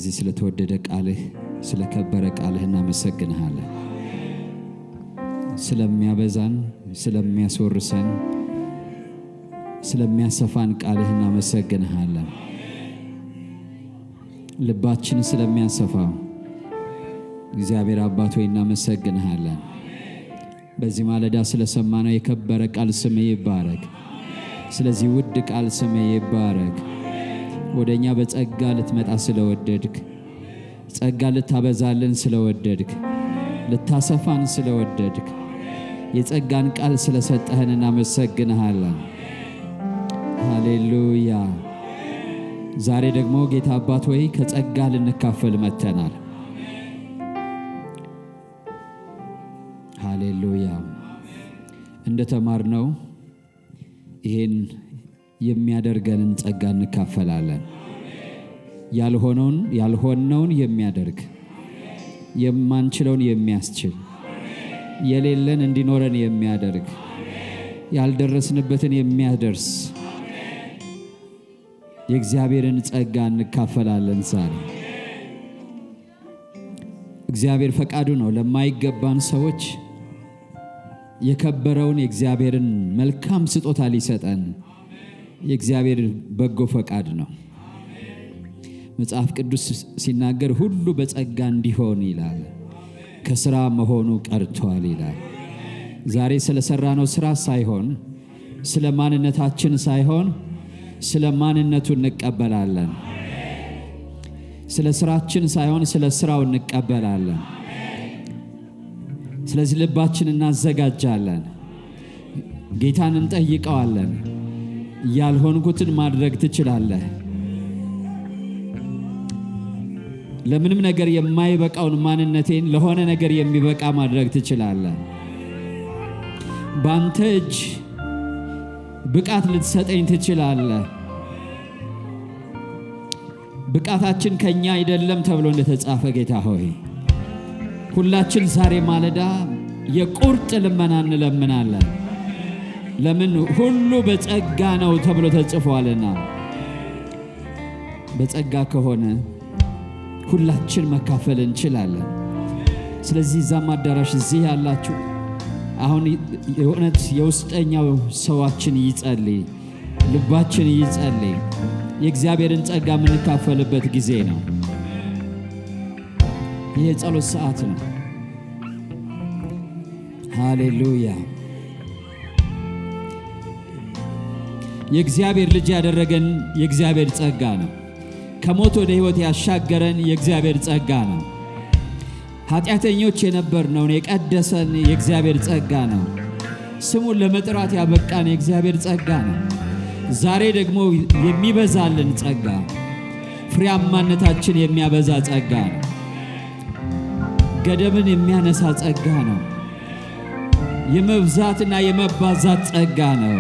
ስለዚህ ስለተወደደ ቃልህ ስለከበረ ቃልህ እናመሰግንሃለን። ስለሚያበዛን ስለሚያስወርሰን ስለሚያሰፋን ቃልህ እናመሰግንሃለን። ልባችን ስለሚያሰፋው እግዚአብሔር አባት ሆይ እናመሰግንሃለን። በዚህ ማለዳ ስለሰማነው የከበረ ቃል ስምህ ይባረክ። ስለዚህ ውድ ቃል ስምህ ይባረክ። ወደኛ በጸጋ ልትመጣ ስለወደድክ፣ ጸጋ ልታበዛልን ስለወደድክ፣ ልታሰፋን ስለወደድክ፣ የጸጋን ቃል ስለሰጠህን እናመሰግንሃለን። ሃሌሉያ። ዛሬ ደግሞ ጌታ አባት ሆይ ከጸጋ ልንካፈል መጥተናል። ሃሌሉያ። እንደተማርነው ይሄን የሚያደርገንን ጸጋ እንካፈላለን። ያልሆነውን የሚያደርግ የማንችለውን የሚያስችል የሌለን እንዲኖረን የሚያደርግ ያልደረስንበትን የሚያደርስ የእግዚአብሔርን ጸጋ እንካፈላለን። ዛሬ እግዚአብሔር ፈቃዱ ነው ለማይገባን ሰዎች የከበረውን የእግዚአብሔርን መልካም ስጦታ ሊሰጠን የእግዚአብሔር በጎ ፈቃድ ነው። መጽሐፍ ቅዱስ ሲናገር ሁሉ በጸጋ እንዲሆን ይላል፣ ከሥራ መሆኑ ቀርቷል ይላል። ዛሬ ስለሰራነው ሥራ ሳይሆን ስለ ማንነታችን ሳይሆን ስለ ማንነቱ እንቀበላለን። ስለ ሥራችን ሳይሆን ስለ ሥራው እንቀበላለን። ስለዚህ ልባችን እናዘጋጃለን። ጌታን እንጠይቀዋለን። ያልሆንኩትን ማድረግ ትችላለህ። ለምንም ነገር የማይበቃውን ማንነቴን ለሆነ ነገር የሚበቃ ማድረግ ትችላለህ። ባንተ እጅ ብቃት ልትሰጠኝ ትችላለህ። ብቃታችን ከኛ አይደለም ተብሎ እንደተጻፈ ጌታ ሆይ ሁላችን ዛሬ ማለዳ የቁርጥ ልመና እንለምናለን። ለምን ሁሉ በጸጋ ነው ተብሎ ተጽፏልና። በጸጋ ከሆነ ሁላችን መካፈል እንችላለን። ስለዚህ ዛም አዳራሽ እዚህ ያላችሁ አሁን የእውነት የውስጠኛው ሰዋችን ይጸልይ፣ ልባችን ይጸልይ። የእግዚአብሔርን ጸጋ የምንካፈልበት ጊዜ ነው። ይህ የጸሎት ሰዓት ነው። ሃሌሉያ። የእግዚአብሔር ልጅ ያደረገን የእግዚአብሔር ጸጋ ነው። ከሞት ወደ ሕይወት ያሻገረን የእግዚአብሔር ጸጋ ነው። ኃጢአተኞች የነበርነውን የቀደሰን የእግዚአብሔር ጸጋ ነው። ስሙን ለመጥራት ያበቃን የእግዚአብሔር ጸጋ ነው። ዛሬ ደግሞ የሚበዛልን ጸጋ፣ ፍሬያማነታችን የሚያበዛ ጸጋ ነው። ገደብን የሚያነሳ ጸጋ ነው። የመብዛትና የመባዛት ጸጋ ነው።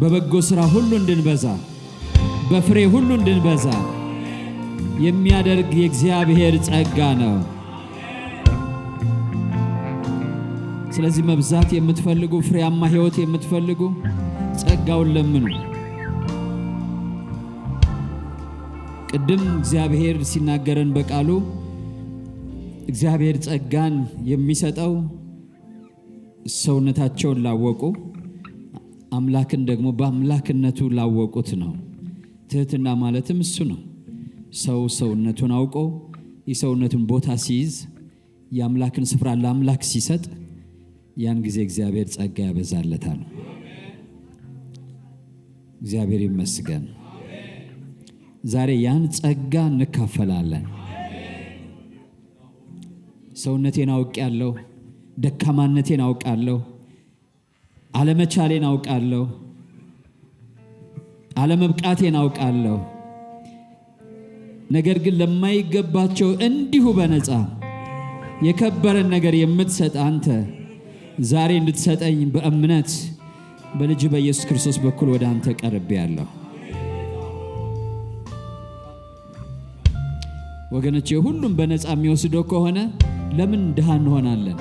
በበጎ ሥራ ሁሉ እንድንበዛ፣ በፍሬ ሁሉ እንድንበዛ የሚያደርግ የእግዚአብሔር ጸጋ ነው። ስለዚህ መብዛት የምትፈልጉ፣ ፍሬያማ ሕይወት የምትፈልጉ ጸጋውን ለምኑ። ቅድም እግዚአብሔር ሲናገረን በቃሉ እግዚአብሔር ጸጋን የሚሰጠው ሰውነታቸውን ላወቁ አምላክን ደግሞ በአምላክነቱ ላወቁት ነው። ትህትና ማለትም እሱ ነው። ሰው ሰውነቱን አውቆ የሰውነቱን ቦታ ሲይዝ የአምላክን ስፍራ ለአምላክ ሲሰጥ ያን ጊዜ እግዚአብሔር ጸጋ ያበዛለታል። እግዚአብሔር ይመስገን። ዛሬ ያን ጸጋ እንካፈላለን። ሰውነቴን አውቃለሁ፣ ደካማነቴን አውቃለሁ፣ አለመቻሌን አውቃለሁ፣ አለመብቃቴን አውቃለሁ። ነገር ግን ለማይገባቸው እንዲሁ በነፃ የከበረን ነገር የምትሰጥ አንተ ዛሬ እንድትሰጠኝ በእምነት በልጅ በኢየሱስ ክርስቶስ በኩል ወደ አንተ ቀርቤያለሁ። ወገኖቼ ሁሉም በነፃ የሚወስደው ከሆነ ለምን ድሃ እንሆናለን?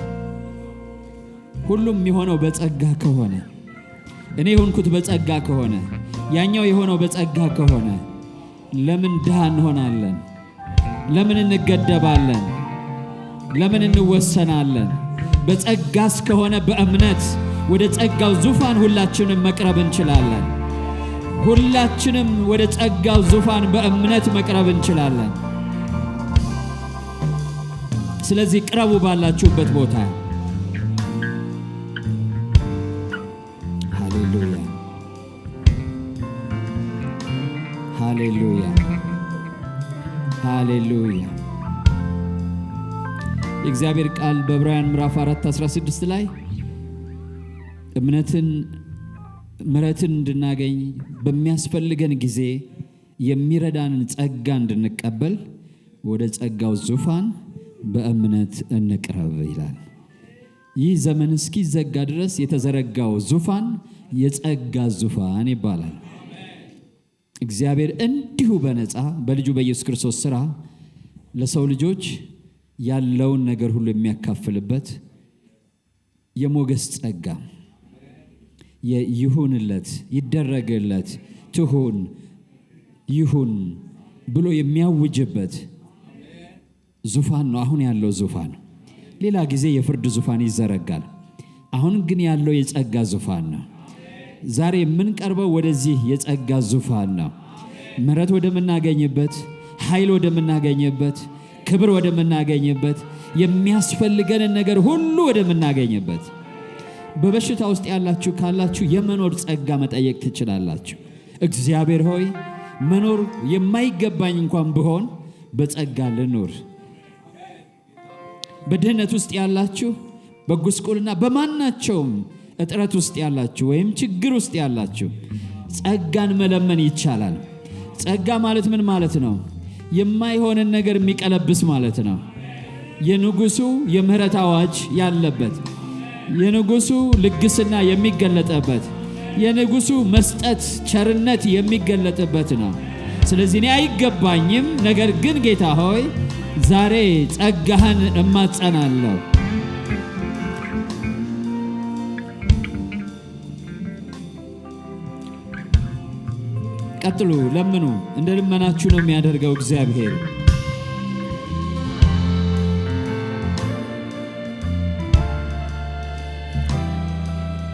ሁሉም የሚሆነው በጸጋ ከሆነ እኔ የሆንኩት በጸጋ ከሆነ ያኛው የሆነው በጸጋ ከሆነ ለምን ድሃ እንሆናለን? ለምን እንገደባለን? ለምን እንወሰናለን? በጸጋስ ከሆነ በእምነት ወደ ጸጋው ዙፋን ሁላችንም መቅረብ እንችላለን። ሁላችንም ወደ ጸጋው ዙፋን በእምነት መቅረብ እንችላለን። ስለዚህ ቅረቡ ባላችሁበት ቦታ። ሃሌሉያ ሃሌሉያ ሃሌሉያ። የእግዚአብሔር ቃል በዕብራውያን ምዕራፍ 4:16 ላይ ምሕረትን እንድናገኝ በሚያስፈልገን ጊዜ የሚረዳንን ጸጋ እንድንቀበል ወደ ጸጋው ዙፋን በእምነት እንቅረብ ይላል። ይህ ዘመን እስኪዘጋ ድረስ የተዘረጋው ዙፋን የጸጋ ዙፋን ይባላል። እግዚአብሔር እንዲሁ በነፃ በልጁ በኢየሱስ ክርስቶስ ሥራ ለሰው ልጆች ያለውን ነገር ሁሉ የሚያካፍልበት የሞገስ ጸጋ ይሁንለት፣ ይደረግለት፣ ትሁን፣ ይሁን ብሎ የሚያውጅበት ዙፋን ነው አሁን ያለው ዙፋን። ሌላ ጊዜ የፍርድ ዙፋን ይዘረጋል። አሁን ግን ያለው የጸጋ ዙፋን ነው። ዛሬ የምንቀርበው ወደዚህ የጸጋ ዙፋን ነው። ምሕረት ወደምናገኝበት፣ ኃይል ወደምናገኝበት፣ ክብር ወደምናገኝበት፣ የሚያስፈልገንን ነገር ሁሉ ወደምናገኝበት። በበሽታ ውስጥ ያላችሁ ካላችሁ የመኖር ጸጋ መጠየቅ ትችላላችሁ። እግዚአብሔር ሆይ መኖር የማይገባኝ እንኳን ብሆን በጸጋ ልኖር። በድህነት ውስጥ ያላችሁ፣ በጉስቁልና በማናቸውም እጥረት ውስጥ ያላችሁ ወይም ችግር ውስጥ ያላችሁ ጸጋን መለመን ይቻላል። ጸጋ ማለት ምን ማለት ነው? የማይሆንን ነገር የሚቀለብስ ማለት ነው። የንጉሱ የምህረት አዋጅ ያለበት፣ የንጉሱ ልግስና የሚገለጠበት፣ የንጉሱ መስጠት ቸርነት የሚገለጥበት ነው። ስለዚህ እኔ አይገባኝም፣ ነገር ግን ጌታ ሆይ ዛሬ ጸጋህን እማጸናለሁ። ቀጥሉ፣ ለምኑ። እንደ ልመናችሁ ነው የሚያደርገው እግዚአብሔር።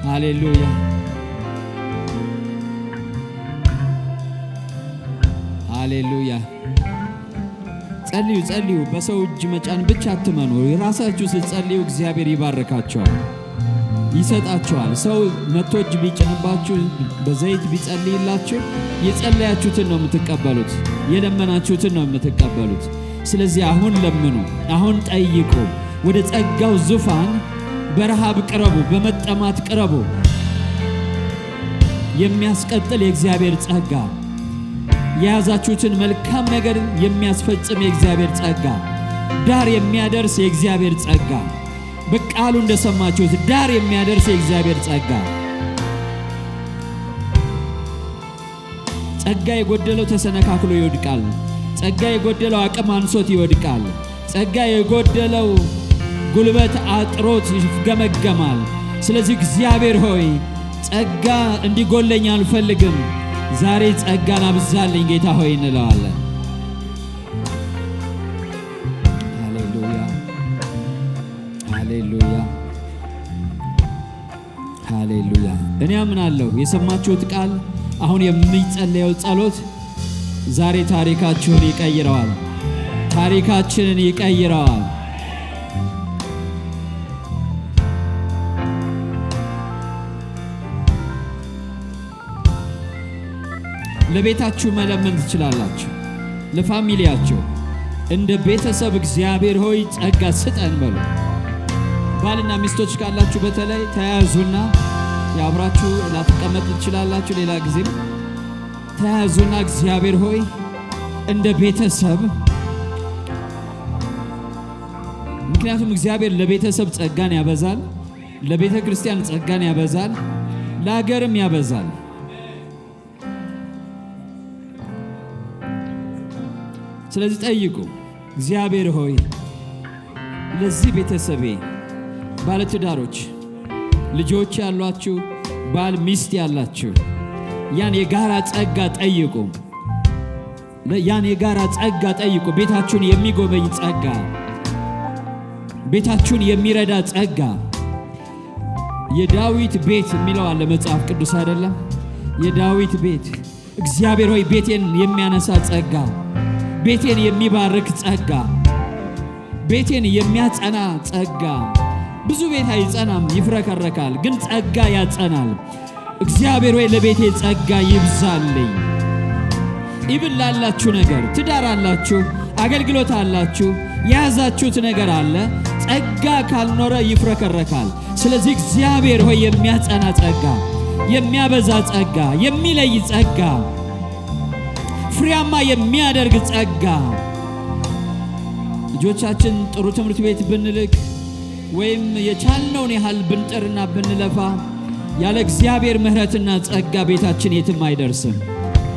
ሃሌሉያ ሃሌሉያ። ጸልዩ ጸልዩ። በሰው እጅ መጫን ብቻ አትመኑ። የራሳችሁ ስትጸልዩ እግዚአብሔር ይባርካቸዋል፣ ይሰጣቸዋል። ሰው መቶ እጅ ቢጭንባችሁ በዘይት ቢጸልይላችሁ የጸለያችሁትን ነው የምትቀበሉት፣ የለመናችሁትን ነው የምትቀበሉት። ስለዚህ አሁን ለምኑ፣ አሁን ጠይቁ። ወደ ጸጋው ዙፋን በረሃብ ቅረቡ፣ በመጠማት ቅረቡ። የሚያስቀጥል የእግዚአብሔር ጸጋ፣ የያዛችሁትን መልካም ነገር የሚያስፈጽም የእግዚአብሔር ጸጋ፣ ዳር የሚያደርስ የእግዚአብሔር ጸጋ፣ በቃሉ እንደሰማችሁት ዳር የሚያደርስ የእግዚአብሔር ጸጋ። ጸጋ የጎደለው ተሰነካክሎ ይወድቃል። ጸጋ የጎደለው አቅም አንሶት ይወድቃል። ጸጋ የጎደለው ጉልበት አጥሮት ይገመገማል። ስለዚህ እግዚአብሔር ሆይ ጸጋ እንዲጎለኝ አልፈልግም፣ ዛሬ ጸጋን አብዛልኝ ጌታ ሆይ እንለዋለን። ሃሌሉያ ሃሌሉያ ሃሌሉያ። እኔ አምናለሁ የሰማችሁት ቃል አሁን የሚጸለየው ጸሎት ዛሬ ታሪካችሁን ይቀይረዋል፣ ታሪካችንን ይቀይረዋል። ለቤታችሁ መለመን ትችላላችሁ። ለፋሚሊያችሁ እንደ ቤተሰብ እግዚአብሔር ሆይ ጸጋ ስጠን በሉ። ባልና ሚስቶች ካላችሁ በተለይ ተያዙና ያብራችሁ ላትቀመጥ ትችላላችሁ። ሌላ ጊዜም ተያዙና እግዚአብሔር ሆይ እንደ ቤተሰብ፣ ምክንያቱም እግዚአብሔር ለቤተሰብ ጸጋን ያበዛል፣ ለቤተ ክርስቲያን ጸጋን ያበዛል፣ ለሀገርም ያበዛል። ስለዚህ ጠይቁ። እግዚአብሔር ሆይ ለዚህ ቤተሰቤ፣ ባለትዳሮች፣ ልጆች ያሏችሁ፣ ባል ሚስት ያላችሁ ያን የጋራ ጸጋ ጠይቁ። ያን የጋራ ጸጋ ጠይቁ። ቤታችሁን የሚጎበኝ ጸጋ፣ ቤታችሁን የሚረዳ ጸጋ። የዳዊት ቤት የሚለው አለ መጽሐፍ ቅዱስ አይደለም? የዳዊት ቤት እግዚአብሔር ሆይ ቤቴን የሚያነሳ ጸጋ፣ ቤቴን የሚባርክ ጸጋ፣ ቤቴን የሚያጸና ጸጋ። ብዙ ቤት አይጸናም፣ ይፍረከረካል፣ ግን ጸጋ ያጸናል። እግዚአብሔር ሆይ ለቤቴ ጸጋ ይብዛልኝ። ይብል ላላችሁ ነገር፣ ትዳር አላችሁ፣ አገልግሎት አላችሁ፣ የያዛችሁት ነገር አለ፣ ጸጋ ካልኖረ ይፍረከረካል። ስለዚህ እግዚአብሔር ሆይ የሚያጸና ጸጋ፣ የሚያበዛ ጸጋ፣ የሚለይ ጸጋ፣ ፍሬያማ የሚያደርግ ጸጋ። ልጆቻችን ጥሩ ትምህርት ቤት ብንልክ ወይም የቻልነውን ያህል ብንጥርና ብንለፋ ያለ እግዚአብሔር ምሕረትና ጸጋ ቤታችን የትም አይደርስም።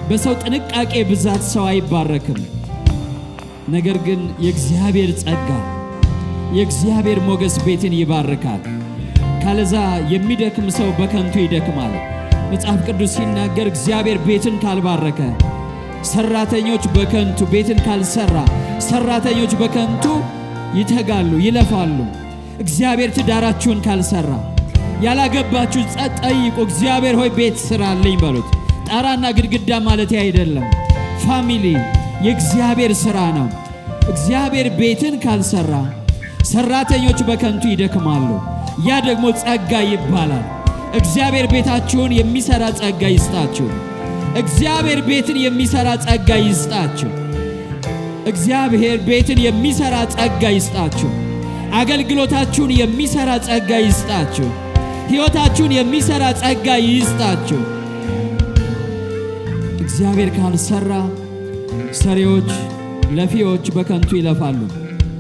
በሰው ጥንቃቄ ብዛት ሰው አይባረክም። ነገር ግን የእግዚአብሔር ጸጋ፣ የእግዚአብሔር ሞገስ ቤትን ይባርካል። ካለዛ የሚደክም ሰው በከንቱ ይደክማል። መጽሐፍ ቅዱስ ሲናገር እግዚአብሔር ቤትን ካልባረከ፣ ሰራተኞች በከንቱ ቤትን ካልሰራ፣ ሰራተኞች በከንቱ ይተጋሉ፣ ይለፋሉ። እግዚአብሔር ትዳራችሁን ካልሰራ፣ ያላገባችሁ ጠይቁ። እግዚአብሔር ሆይ ቤት ስራልኝ በሉት። ጣራና ግድግዳ ማለት አይደለም። ፋሚሊ የእግዚአብሔር ሥራ ነው። እግዚአብሔር ቤትን ካልሰራ ሰራተኞች በከንቱ ይደክማሉ። ያ ደግሞ ጸጋ ይባላል። እግዚአብሔር ቤታችሁን የሚሰራ ጸጋ ይስጣችሁ። እግዚአብሔር ቤትን የሚሰራ ጸጋ ይስጣችሁ። እግዚአብሔር ቤትን የሚሰራ ጸጋ ይስጣችሁ። አገልግሎታችሁን የሚሰራ ጸጋ ይስጣችሁ። ሕይወታችሁን የሚሰራ ጸጋ ይስጣችሁ። እግዚአብሔር ካልሰራ ሰሪዎች፣ ለፊዎች በከንቱ ይለፋሉ።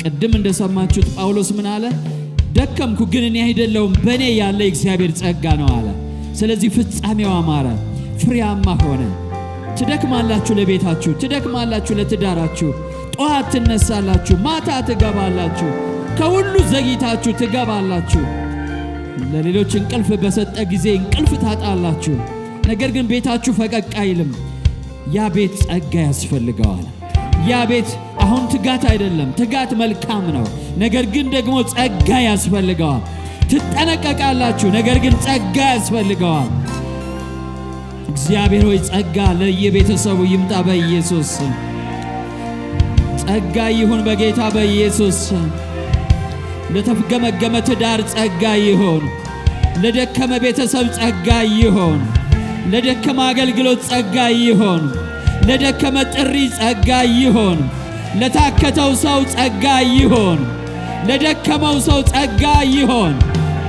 ቅድም እንደሰማችሁት ጳውሎስ ምን አለ? ደከምኩ ግን እኔ አይደለሁም በእኔ ያለ እግዚአብሔር ጸጋ ነው አለ። ስለዚህ ፍጻሜው አማረ፣ ፍሬያማ ሆነ። ትደክማላችሁ ለቤታችሁ፣ ትደክማላችሁ ለትዳራችሁ፣ ጠዋት ትነሳላችሁ፣ ማታ ትገባላችሁ፣ ከሁሉ ዘግይታችሁ ትገባላችሁ። ለሌሎች እንቅልፍ በሰጠ ጊዜ እንቅልፍ ታጣላችሁ። ነገር ግን ቤታችሁ ፈቀቅ አይልም። ያ ቤት ጸጋ ያስፈልገዋል። ያ ቤት አሁን ትጋት አይደለም፣ ትጋት መልካም ነው። ነገር ግን ደግሞ ጸጋ ያስፈልገዋል። ትጠነቀቃላችሁ፣ ነገር ግን ጸጋ ያስፈልገዋል። እግዚአብሔር ሆይ ጸጋ ለየቤተሰቡ ይምጣ በኢየሱስ ስም። ጸጋ ይሁን በጌታ በኢየሱስ ስም። ለተፍገመገመ ትዳር ጸጋ ይሁን። ለደከመ ቤተሰብ ጸጋ ይሁን። ለደከመ አገልግሎት ጸጋ ይሁን። ለደከመ ጥሪ ጸጋ ይሁን። ለታከተው ሰው ጸጋ ይሁን። ለደከመው ሰው ጸጋ ይሁን።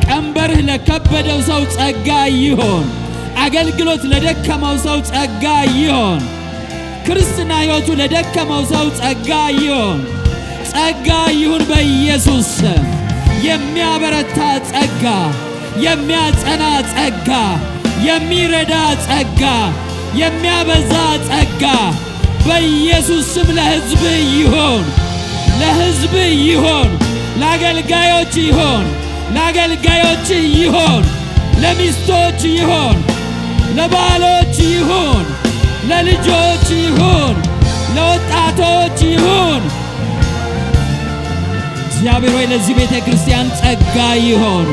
ቀንበርህ ለከበደው ሰው ጸጋ ይሁን። አገልግሎት ለደከመው ሰው ጸጋ ይሁን። ክርስትና ሕይወቱ ለደከመው ሰው ጸጋ ይሁን። ጸጋ ይሁን በኢየሱስ ስም። የሚያበረታ ጸጋ፣ የሚያጸና ጸጋ፣ የሚረዳ ጸጋ፣ የሚያበዛ ጸጋ በኢየሱስ ስም ለሕዝብ ይሁን። ለሕዝብ ይሁን። ለአገልጋዮች ይሁን። ለአገልጋዮች ይሁን። ለሚስቶች ይሁን። ለባሎች ይሁን። ለልጆች ይሁን። ለወጣቶች ይሁን። እግዚአብሔር ሆይ ለዚህ ቤተ ክርስቲያን ጸጋ ይሁን።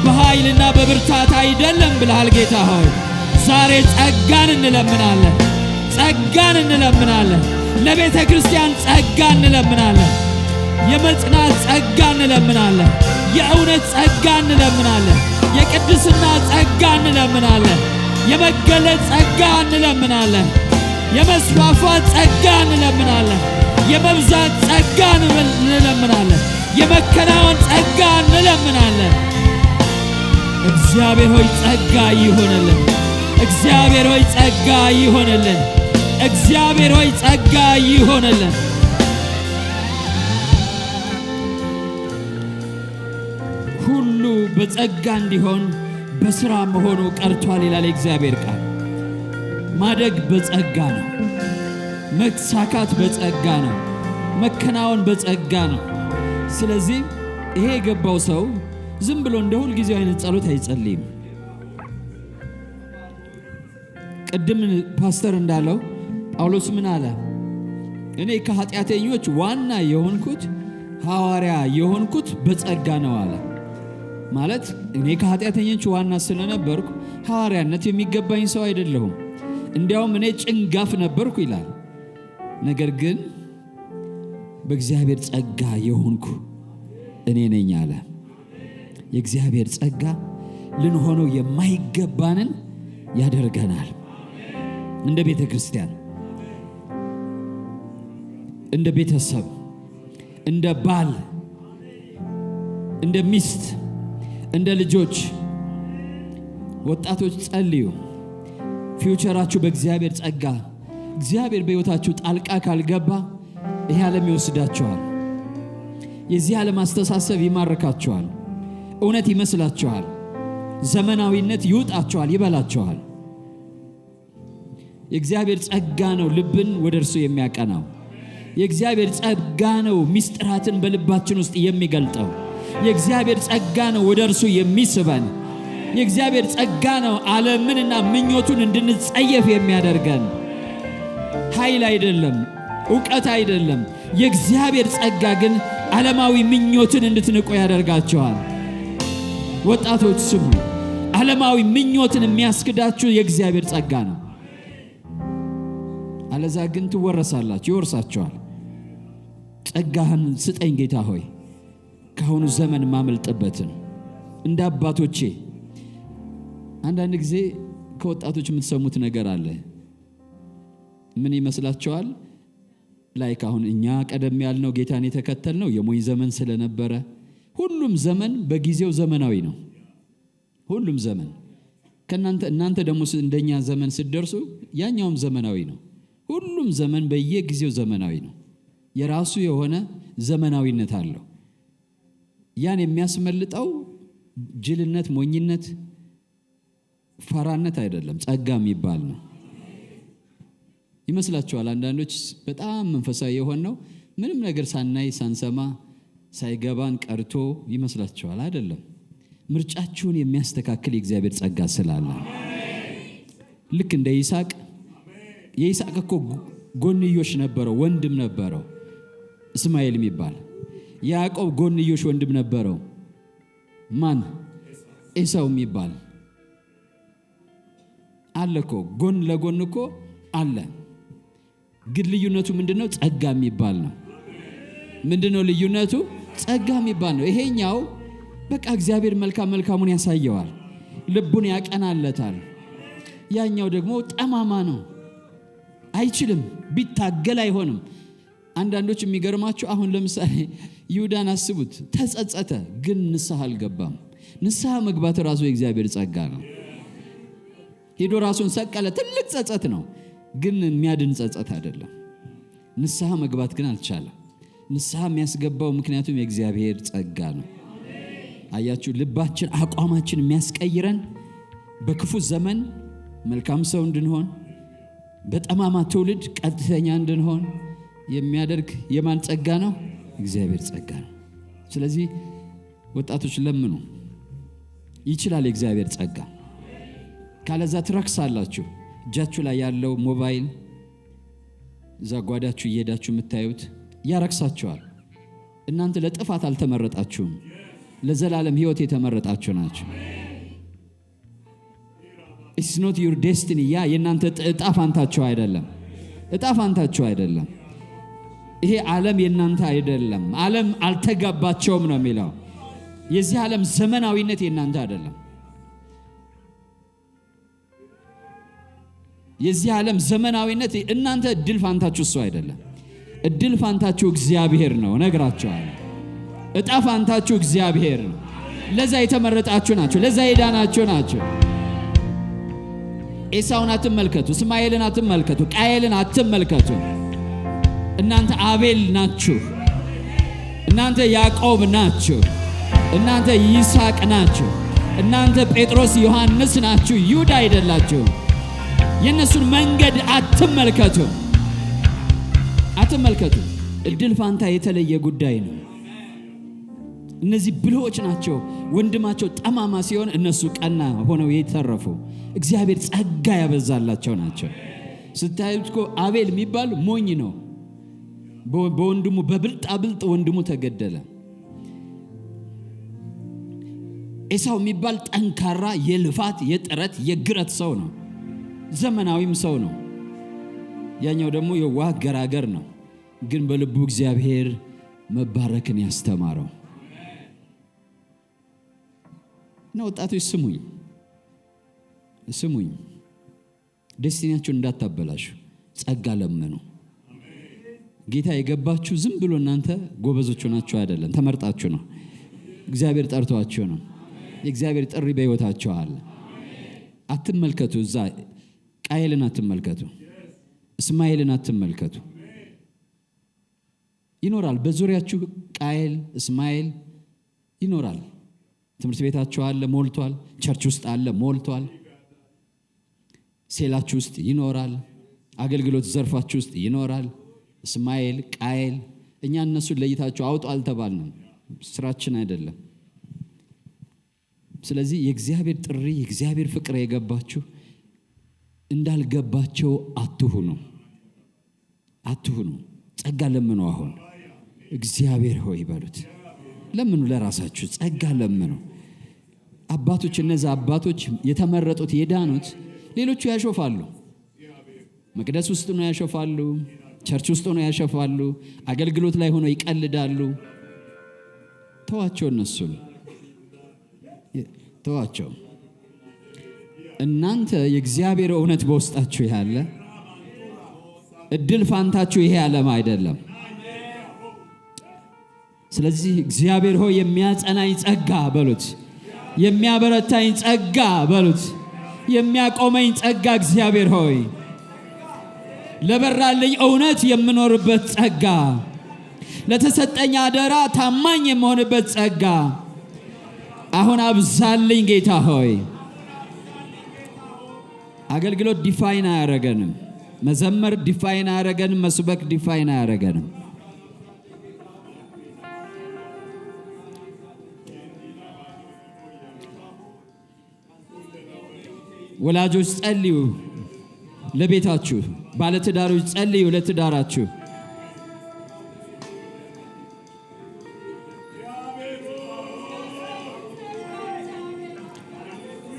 በኃይልና በብርታት አይደለም ብለሃል ጌታ ሆይ። ዛሬ ጸጋን እንለምናለን። ጸጋን እንለምናለን። ለቤተ ክርስቲያን ጸጋ እንለምናለን። የመጽናት ጸጋ እንለምናለን። የእውነት ጸጋ እንለምናለን። የቅድስና ጸጋ እንለምናለን። የመገለጥ ጸጋ እንለምናለን። የመስፋፋት ጸጋ እንለምናለን። የመብዛት ጸጋ እንለምናለን። የመከናወን ጸጋ እንለምናለን። እግዚአብሔር ሆይ ጸጋ ይሆንልን። እግዚአብሔር ሆይ ጸጋ ይሆንልን። እግዚአብሔር ሆይ ጸጋ ይሆንልን። ሁሉ በጸጋ እንዲሆን በሥራ መሆኑ ቀርቷል ይላል እግዚአብሔር ቃል። ማደግ በጸጋ ነው። መሳካት በጸጋ ነው። መከናወን በጸጋ ነው። ስለዚህ ይሄ የገባው ሰው ዝም ብሎ እንደ ሁል ጊዜው አይነት ጸሎት አይጸልይም። ቅድም ፓስተር እንዳለው ጳውሎስ ምን አለ? እኔ ከኃጢአተኞች ዋና የሆንኩት ሐዋርያ የሆንኩት በጸጋ ነው አለ። ማለት እኔ ከኃጢአተኞች ዋና ስለነበርኩ ሐዋርያነት የሚገባኝ ሰው አይደለሁም። እንዲያውም እኔ ጭንጋፍ ነበርኩ ይላል። ነገር ግን በእግዚአብሔር ጸጋ የሆንኩ እኔ ነኝ አለ። የእግዚአብሔር ጸጋ ልንሆነው የማይገባንን ያደርገናል። እንደ ቤተ ክርስቲያን፣ እንደ ቤተሰብ፣ እንደ ባል፣ እንደ ሚስት፣ እንደ ልጆች። ወጣቶች ጸልዩ። ፊውቸራችሁ በእግዚአብሔር ጸጋ። እግዚአብሔር በሕይወታችሁ ጣልቃ ካልገባ ይሄ ዓለም ይወስዳችኋል። የዚህ ዓለም አስተሳሰብ ይማርካችኋል። እውነት ይመስላችኋል። ዘመናዊነት ይውጣችኋል፣ ይበላችኋል። የእግዚአብሔር ጸጋ ነው ልብን ወደ እርሱ የሚያቀናው። የእግዚአብሔር ጸጋ ነው ምስጢራትን በልባችን ውስጥ የሚገልጠው። የእግዚአብሔር ጸጋ ነው ወደ እርሱ የሚስበን። የእግዚአብሔር ጸጋ ነው ዓለምንና ምኞቱን እንድንጸየፍ የሚያደርገን። ኃይል አይደለም፣ ዕውቀት አይደለም። የእግዚአብሔር ጸጋ ግን ዓለማዊ ምኞትን እንድትንቁ ያደርጋቸዋል። ወጣቶች ስሙ፣ ዓለማዊ ምኞትን የሚያስክዳችሁ የእግዚአብሔር ጸጋ ነው። አለዛ ግን ትወረሳላችሁ፣ ይወርሳችኋል። ጸጋህን ስጠኝ ጌታ ሆይ፣ ከአሁኑ ዘመን ማመልጥበትን። እንደ አባቶቼ አንዳንድ ጊዜ ከወጣቶች የምትሰሙት ነገር አለ። ምን ይመስላችኋል? ላይክ አሁን እኛ ቀደም ያልነው ጌታን የተከተልነው የሞኝ ዘመን ስለነበረ፣ ሁሉም ዘመን በጊዜው ዘመናዊ ነው። ሁሉም ዘመን እናንተ ደግሞ እንደኛ ዘመን ስትደርሱ ያኛውም ዘመናዊ ነው። ሁሉም ዘመን በየጊዜው ዘመናዊ ነው። የራሱ የሆነ ዘመናዊነት አለው። ያን የሚያስመልጠው ጅልነት፣ ሞኝነት፣ ፈራነት አይደለም፣ ጸጋ የሚባል ነው። ይመስላችኋል? አንዳንዶች በጣም መንፈሳዊ የሆነው ምንም ነገር ሳናይ ሳንሰማ ሳይገባን ቀርቶ ይመስላችኋል? አይደለም። ምርጫችሁን የሚያስተካክል የእግዚአብሔር ጸጋ ስላለ። ልክ እንደ ይስሐቅ። የይስሐቅ እኮ ጎንዮሽ ነበረው፣ ወንድም ነበረው እስማኤል የሚባል። ያዕቆብ ጎንዮሽ ወንድም ነበረው፣ ማን? ኤሳው የሚባል አለ እኮ። ጎን ለጎን እኮ አለ። ግን ልዩነቱ ምንድነው? ጸጋ የሚባል ነው። ምንድነው ልዩነቱ? ጸጋ የሚባል ነው። ይሄኛው በቃ እግዚአብሔር መልካሙን ያሳየዋል፣ ልቡን ያቀናለታል። ያኛው ደግሞ ጠማማ ነው፣ አይችልም፣ ቢታገል አይሆንም። አንዳንዶች የሚገርማቸው አሁን ለምሳሌ ይሁዳን አስቡት። ተጸጸተ፣ ግን ንስሐ አልገባም። ንስሐ መግባት ራሱ የእግዚአብሔር ጸጋ ነው። ሄዶ ራሱን ሰቀለ። ትልቅ ጸጸት ነው፣ ግን የሚያድን ጸጸት አይደለም። ንስሐ መግባት ግን አልቻለም። ንስሐ የሚያስገባው ምክንያቱም የእግዚአብሔር ጸጋ ነው። አያችሁ፣ ልባችን አቋማችን የሚያስቀይረን በክፉ ዘመን መልካም ሰው እንድንሆን፣ በጠማማ ትውልድ ቀጥተኛ እንድንሆን የሚያደርግ የማን ጸጋ ነው? እግዚአብሔር ጸጋ ነው። ስለዚህ ወጣቶች ለምኑ፣ ይችላል የእግዚአብሔር ጸጋ። ካለዛ ትረክሳላችሁ። እጃችሁ ላይ ያለው ሞባይል እዛ ጓዳችሁ እየሄዳችሁ የምታዩት ያረክሳችኋል። እናንተ ለጥፋት አልተመረጣችሁም፣ ለዘላለም ሕይወት የተመረጣችሁ ናችሁ። It's not your destiny። ያ የእናንተ ዕጣ ፋንታችሁ አይደለም፣ ዕጣ ፋንታችሁ አይደለም። ይሄ ዓለም የእናንተ አይደለም። ዓለም አልተጋባቸውም ነው የሚለው። የዚህ ዓለም ዘመናዊነት የእናንተ አይደለም። የዚህ ዓለም ዘመናዊነት እናንተ እድል ፋንታችሁ እሱ አይደለም። እድል ፋንታችሁ እግዚአብሔር ነው። ነግራችኋለሁ። ዕጣ ፋንታችሁ እግዚአብሔር ነው። ለዛ የተመረጣችሁ ናችሁ፣ ለዛ የዳናችሁ ናችሁ። ኤሳውን አትመልከቱ፣ እስማኤልን አትመልከቱ፣ ቃየልን አትመልከቱ። እናንተ አቤል ናችሁ፣ እናንተ ያዕቆብ ናችሁ፣ እናንተ ይስሐቅ ናችሁ፣ እናንተ ጴጥሮስ ዮሐንስ ናችሁ፣ ይሁዳ አይደላችሁ። የነሱን መንገድ አትመልከቱ። እድል ፋንታ የተለየ ጉዳይ ነው። እነዚህ ብልሆች ናቸው። ወንድማቸው ጠማማ ሲሆን እነሱ ቀና ሆነው የተረፉ እግዚአብሔር ጸጋ ያበዛላቸው ናቸው። ስታዩት እኮ አቤል የሚባል ሞኝ ነው። በወንድሙ በብልጣብልጥ ወንድሙ ተገደለ። ኤሳው የሚባል ጠንካራ የልፋት የጥረት የግረት ሰው ነው። ዘመናዊም ሰው ነው። ያኛው ደግሞ የዋህ ገራገር ነው። ግን በልቡ እግዚአብሔር መባረክን ያስተማረው ነው። ወጣቶች ስሙኝ፣ ደስቲኒያችሁን እንዳታበላሹ ጸጋ ለምኑ። ጌታ የገባችሁ ዝም ብሎ እናንተ ጎበዞች ናችሁ አይደለም፣ ተመርጣችሁ ነው። እግዚአብሔር ጠርቷችሁ ነው። የእግዚአብሔር ጥሪ በሕይወታችሁ አለ። አትመልከቱ፣ እዛ ቃየልን አትመልከቱ፣ እስማኤልን አትመልከቱ። ይኖራል በዙሪያችሁ ቃየል እስማኤል ይኖራል። ትምህርት ቤታችሁ አለ ሞልቷል። ቸርች ውስጥ አለ ሞልቷል። ሴላችሁ ውስጥ ይኖራል። አገልግሎት ዘርፋችሁ ውስጥ ይኖራል። እስማኤል ቃየል። እኛ እነሱን ለይታችሁ አውጡ አልተባልንም፣ ስራችን አይደለም። ስለዚህ የእግዚአብሔር ጥሪ የእግዚአብሔር ፍቅር የገባችሁ እንዳልገባቸው አትሁኑ። ጸጋ ለምኑ። አሁን እግዚአብሔር ሆይ በሉት። ለምኑ፣ ለራሳችሁ ጸጋ ለምኑ። አባቶች፣ እነዛ አባቶች የተመረጡት የዳኑት፣ ሌሎቹ ያሾፋሉ። መቅደስ ውስጥ ነው ያሾፋሉ፣ ቸርች ውስጥ ነው ያሾፋሉ፣ አገልግሎት ላይ ሆነው ይቀልዳሉ። ተዋቸው፣ እነሱን ተዋቸው። እናንተ የእግዚአብሔር እውነት በውስጣችሁ ያለ እድል ፋንታችሁ ይሄ ዓለም አይደለም። ስለዚህ እግዚአብሔር ሆይ የሚያጸናኝ ጸጋ በሉት፣ የሚያበረታኝ ጸጋ በሉት፣ የሚያቆመኝ ጸጋ እግዚአብሔር ሆይ ለበራልኝ እውነት የምኖርበት ጸጋ፣ ለተሰጠኝ አደራ ታማኝ የምሆንበት ጸጋ አሁን አብዛልኝ ጌታ ሆይ። አገልግሎት ዲፋይን አያረገንም። መዘመር ዲፋይን አያረገንም። መስበክ ዲፋይን አያረገንም። ወላጆች ጸልዩ ለቤታችሁ፣ ባለትዳሮች ጸልዩ ለትዳራችሁ።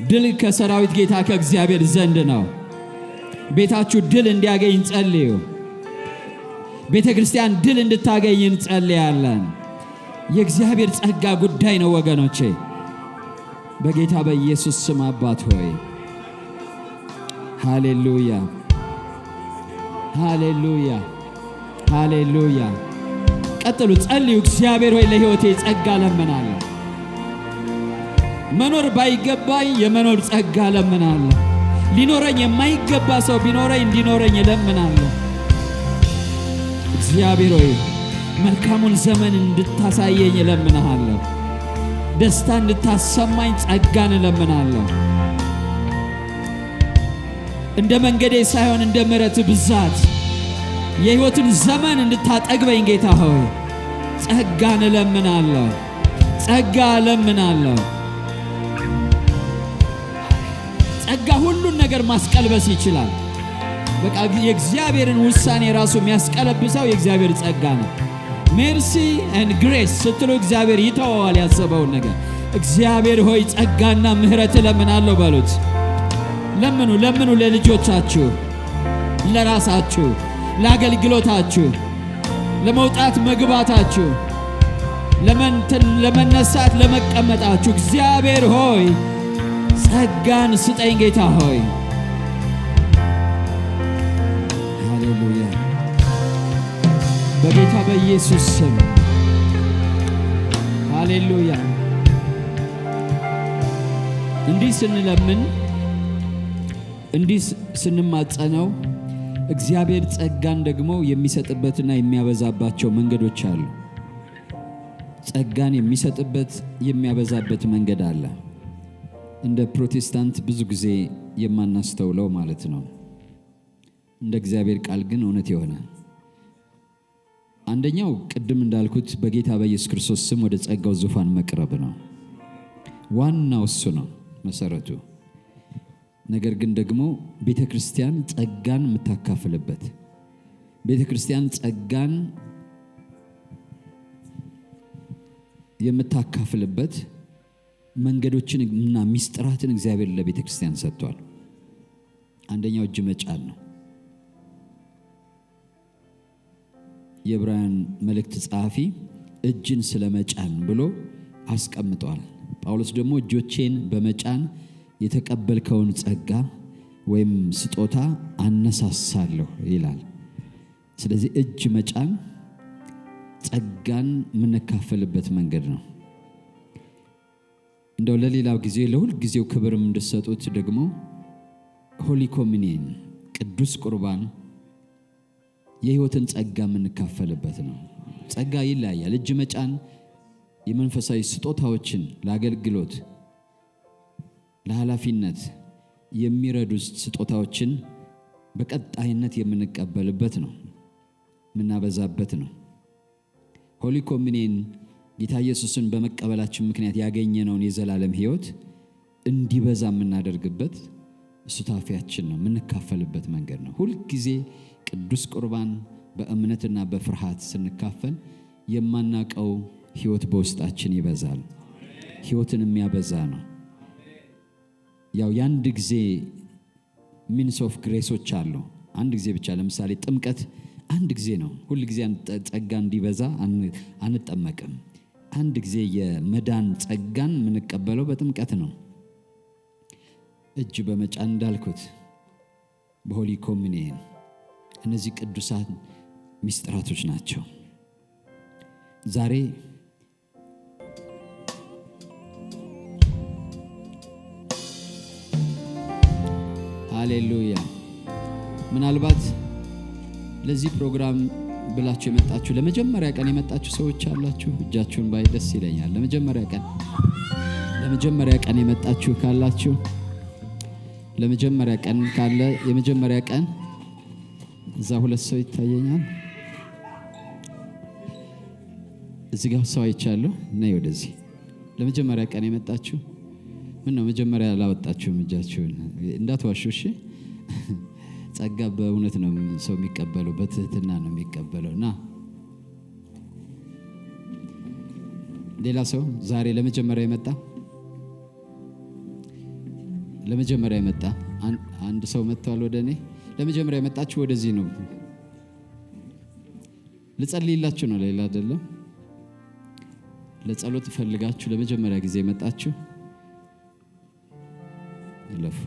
ድል ከሰራዊት ጌታ ከእግዚአብሔር ዘንድ ነው። ቤታችሁ ድል እንዲያገኝ ጸልዩ። ቤተ ክርስቲያን ድል እንድታገኝ እንጸልያለን። የእግዚአብሔር ጸጋ ጉዳይ ነው ወገኖቼ። በጌታ በኢየሱስ ስም አባት ሆይ ሃሌሉያ፣ ሃሌሉያ፣ ሃሌሉያ። ቀጥሉ፣ ጸልዩ። እግዚአብሔር ሆይ ለሕይወቴ ጸጋ ለምናለሁ። መኖር ባይገባኝ የመኖር ጸጋ ለምናለሁ። ሊኖረኝ የማይገባ ሰው ቢኖረኝ እንዲኖረኝ ለምናለሁ። እግዚአብሔር ሆይ መልካሙን ዘመን እንድታሳየኝ ለምናለሁ። ደስታ እንድታሰማኝ ጸጋን ለምናለሁ። እንደ መንገዴ ሳይሆን እንደ ምሕረት ብዛት የሕይወትን ዘመን እንድታጠግበኝ ጌታ ሆይ ጸጋን ለምናለሁ። ጸጋ ለምናለሁ። ጸጋ ሁሉን ነገር ማስቀልበስ ይችላል። በቃ የእግዚአብሔርን ውሳኔ ራሱ የሚያስቀለብሰው የእግዚአብሔር ጸጋ ነው። ሜርሲ ኤንድ ግሬስ ስትሉ እግዚአብሔር ይተወዋል ያሰበውን ነገር። እግዚአብሔር ሆይ ጸጋና ምሕረት ለምናለሁ በሉት። ለምኑ ለልጆቻችሁ፣ ለራሳችሁ፣ ለአገልግሎታችሁ፣ ለመውጣት መግባታችሁ፣ ለመነሳት ለመቀመጣችሁ እግዚአብሔር ሆይ ጸጋን ስጠኝ ጌታ ሆይ። ሃሌሉያ። በጌታ በኢየሱስ ስም ሃሌሉያ። እንዲህ ስንለምን እንዲህ ስንማጸነው እግዚአብሔር ጸጋን ደግሞ የሚሰጥበትና የሚያበዛባቸው መንገዶች አሉ። ጸጋን የሚሰጥበት የሚያበዛበት መንገድ አለ። እንደ ፕሮቴስታንት ብዙ ጊዜ የማናስተውለው ማለት ነው። እንደ እግዚአብሔር ቃል ግን እውነት የሆነ አንደኛው ቅድም እንዳልኩት በጌታ በኢየሱስ ክርስቶስ ስም ወደ ጸጋው ዙፋን መቅረብ ነው። ዋናው እሱ ነው መሰረቱ። ነገር ግን ደግሞ ቤተክርስቲያን ጸጋን የምታካፍልበት፣ ቤተክርስቲያን ጸጋን የምታካፍልበት መንገዶችን እና ሚስጥራትን እግዚአብሔር ለቤተክርስቲያን ሰጥቷል። አንደኛው እጅ መጫን ነው። የዕብራውያን መልእክት ጸሐፊ እጅን ስለመጫን ብሎ አስቀምጧል። ጳውሎስ ደግሞ እጆቼን በመጫን የተቀበልከውን ጸጋ ወይም ስጦታ አነሳሳለሁ ይላል። ስለዚህ እጅ መጫን ጸጋን የምንካፈልበት መንገድ ነው። እንደው ለሌላው ጊዜ ለሁል ጊዜው ክብርም እንድሰጡት ደግሞ ሆሊ ኮሚኒየን ቅዱስ ቁርባን የሕይወትን ጸጋ የምንካፈልበት ነው። ጸጋ ይለያያል። እጅ መጫን የመንፈሳዊ ስጦታዎችን ለአገልግሎት ለኃላፊነት የሚረዱ ስጦታዎችን በቀጣይነት የምንቀበልበት ነው፣ የምናበዛበት ነው። ሆሊ ኮሚኒየን ጌታ ኢየሱስን በመቀበላችን ምክንያት ያገኘነውን የዘላለም ሕይወት እንዲበዛ የምናደርግበት ሱታፊያችን ነው፣ የምንካፈልበት መንገድ ነው። ሁል ጊዜ ቅዱስ ቁርባን በእምነትና በፍርሃት ስንካፈል የማናቀው ሕይወት በውስጣችን ይበዛል። ሕይወትን የሚያበዛ ነው። ያው የአንድ ጊዜ ሚንስ ኦፍ ግሬሶች አሉ። አንድ ጊዜ ብቻ። ለምሳሌ ጥምቀት አንድ ጊዜ ነው። ሁል ጊዜ ጸጋ እንዲበዛ አንጠመቅም። አንድ ጊዜ የመዳን ጸጋን የምንቀበለው በጥምቀት ነው። እጅ በመጫን እንዳልኩት በሆሊ ኮሚኒየን እነዚህ ቅዱሳን ሚስጥራቶች ናቸው። ዛሬ ሃሌሉያ። ምናልባት ለዚህ ፕሮግራም ብላችሁ የመጣችሁ ለመጀመሪያ ቀን የመጣችሁ ሰዎች አላችሁ። እጃችሁን ባይ ደስ ይለኛል። ለመጀመሪያ ቀን የመጣችሁ ካላችሁ ለመጀመሪያ ቀን ካለ የመጀመሪያ ቀን እዛ ሁለት ሰው ይታየኛል። እዚህ ጋር ሰው አይቻለሁ። ነይ ወደዚህ። ለመጀመሪያ ቀን የመጣችሁ ምን ነው መጀመሪያ አላወጣችሁም እጃችሁን? እንዳትዋሹ እሺ። ጸጋ በእውነት ነው ሰው የሚቀበለው፣ በትህትና ነው የሚቀበለውና ሌላ ሰው ዛሬ ለመጀመሪያ የመጣ አንድ ሰው መጥቷል ወደ እኔ። ለመጀመሪያ የመጣችሁ ወደዚህ ነው። ልጸልይላችሁ ነው፣ ሌላ አይደለም። ለጸሎት ፈልጋችሁ ለመጀመሪያ ጊዜ የመጣችሁ ይለፉ።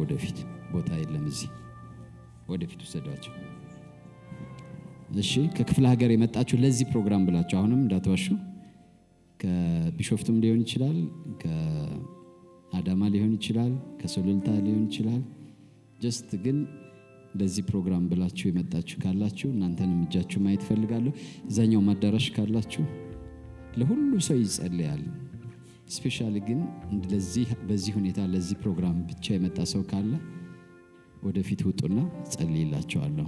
ወደፊት ቦታ የለም እዚህ፣ ወደፊት ወሰዷቸው። እሺ፣ ከክፍለ ሀገር የመጣችሁ ለዚህ ፕሮግራም ብላችሁ አሁንም እንዳትዋሹ። ከቢሾፍቱም ሊሆን ይችላል፣ ከአዳማ ሊሆን ይችላል፣ ከሶሎልታ ሊሆን ይችላል። ጀስት ግን ለዚህ ፕሮግራም ብላችሁ የመጣችሁ ካላችሁ እናንተንም እጃችሁ ማየት ፈልጋለሁ። እዛኛው ማዳራሽ ካላችሁ ለሁሉ ሰው ይጸልያል። ስፔሻሊ ግን በዚህ ሁኔታ ለዚህ ፕሮግራም ብቻ የመጣ ሰው ካለ ወደፊት ውጡና ጸልይላችኋለሁ።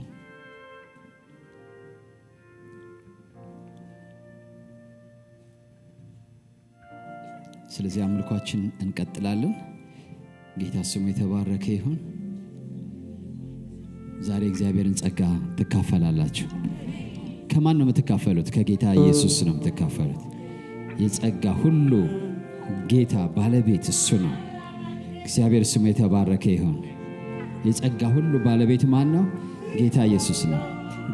ስለዚህ አምልኳችን እንቀጥላለን። ጌታ ስሙ የተባረከ ይሁን። ዛሬ እግዚአብሔርን ጸጋ ትካፈላላችሁ። ከማን ነው የምትካፈሉት? ከጌታ ኢየሱስ ነው የምትካፈሉት። የጸጋ ሁሉ ጌታ ባለቤት እሱ ነው። እግዚአብሔር ስሙ የተባረከ ይሁን። የጸጋ ሁሉ ባለቤት ማን ነው? ጌታ ኢየሱስ ነው።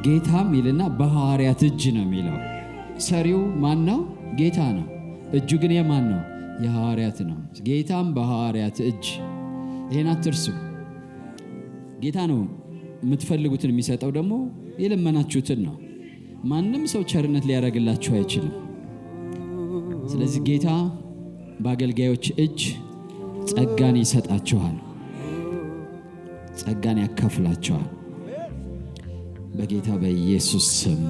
ጌታም ይልና በሐዋርያት እጅ ነው የሚለው። ሰሪው ማን ነው? ጌታ ነው። እጁ ግን የማን ነው? የሐዋርያት ነው። ጌታም በሐዋርያት እጅ። ይሄን አትርሱ። ጌታ ነው የምትፈልጉትን የሚሰጠው፣ ደግሞ የለመናችሁትን ነው። ማንም ሰው ቸርነት ሊያደርግላችሁ አይችልም። ስለዚህ ጌታ በአገልጋዮች እጅ ጸጋን ይሰጣችኋል፣ ጸጋን ያካፍላችኋል። በጌታ በኢየሱስ ስም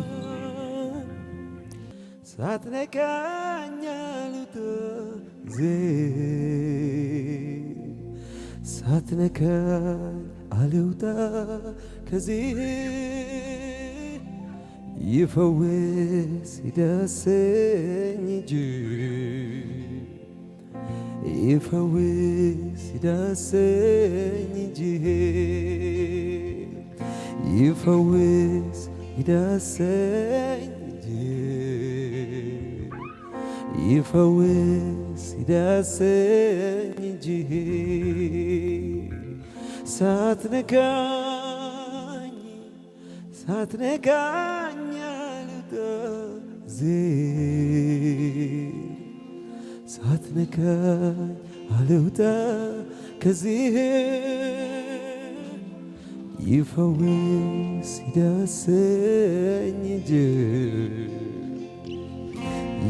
ሳትነካኝ አልውጣ ከዚህ ይፈውስ ይዳሰኝ እጅ ይፈውስ ይዳሰኝ እጅ ይፈውስ ይዳሰኝ እጅ ይፈውስ ይዳሰኝ እጅ ሳትነካኝ አልውጣ ሳትነካኝ አልውጣ ከዚህ ይፈውስ ይዳሰኝ እጅ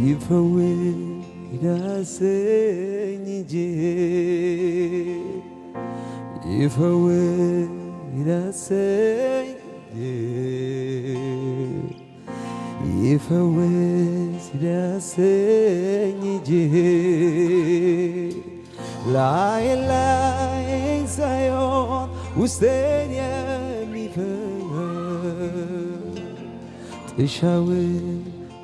ይፈውስ ይዳሰኝ እጅ ይፈውስ ይዳሰኝ ይፈውስ ይዳሰኝ እጅ ላይን ሳይሆን ውስጤን የሚፈውስ ጥሻውን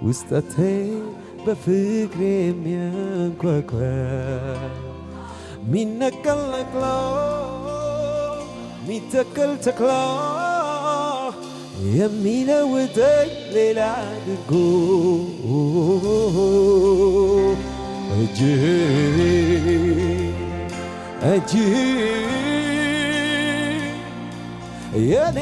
ውስጠቴን በፍቅር የሚያንኳኳ ሚነቀል ነቅሎ ሚተክል ተክሎ የሚለውጠኝ ሌላ አድርጎ እጅ የኔ